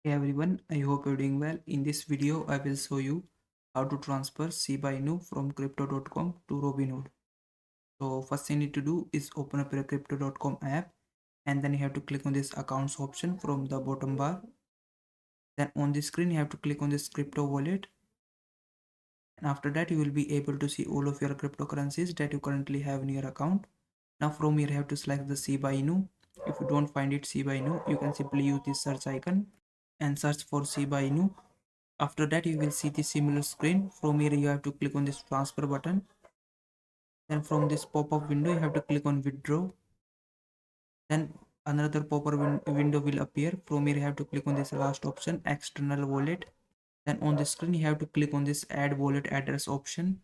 Hey everyone, I hope you're doing well. In this video, I will show you how to transfer Shiba Inu from crypto.com to Robinhood. So first thing you need to do is open up your crypto.com app and then you have to click on this accounts option from the bottom bar. Then on the screen, you have to click on this crypto wallet. And after that, you will be able to see all of your cryptocurrencies that you currently have in your account. Now from here, you have to select the Shiba Inu. If you don't find it Shiba Inu, you can simply use this search icon and search for Shiba Inu. After that, you will see the similar screen. From here, you have to click on this transfer button. Then from this pop-up window, you have to click on withdraw. Then another pop-up window will appear. From here, you have to click on this last option, external wallet. Then on the screen, you have to click on this add wallet address option.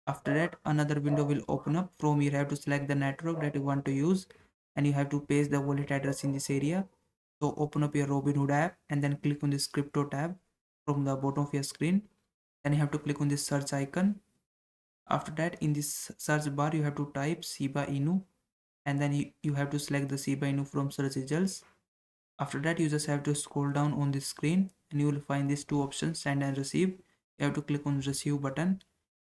After that, another window will open up. From here, you have to select the network that you want to use and you have to paste the wallet address in this area. So open up your Robinhood app and then click on this crypto tab from the bottom of your screen. Then you have to click on this search icon. After that, in this search bar, you have to type Shiba Inu and then you have to select the Shiba Inu from search results. After that, you just have to scroll down on the screen and you will find these two options, send and receive. You have to click on receive button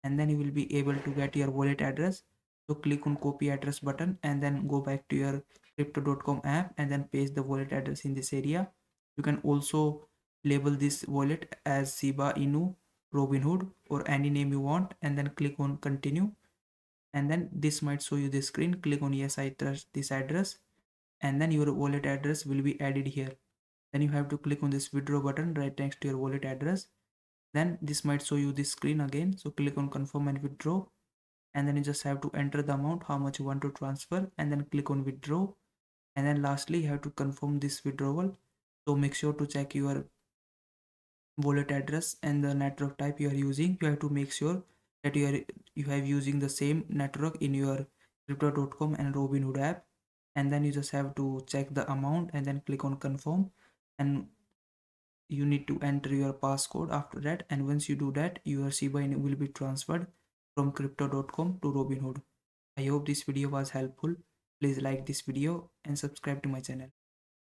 and then you will be able to get your wallet address. So click on copy address button and then go back to your crypto.com app and then paste the wallet address in this area. You can also label this wallet as Shiba Inu Robinhood or any name you want and then click on continue, and then this might show you the screen. Click on yes, I trust this address, and then your wallet address will be added here. Then you have to click on this withdraw button right next to your wallet address. Then this might show you this screen again, so click on confirm and withdraw, and then you just have to enter the amount how much you want to transfer and then click on withdraw. And then lastly, you have to confirm this withdrawal. So make sure to check your wallet address and the network type you are using. You have to make sure that you have using the same network in your crypto.com and Robinhood app. And then you just have to check the amount and then click on confirm, and you need to enter your passcode after that. And once you do that, your Shiba Inu will be transferred from crypto.com to Robinhood. I hope this video was helpful. Please like this video and subscribe to my channel.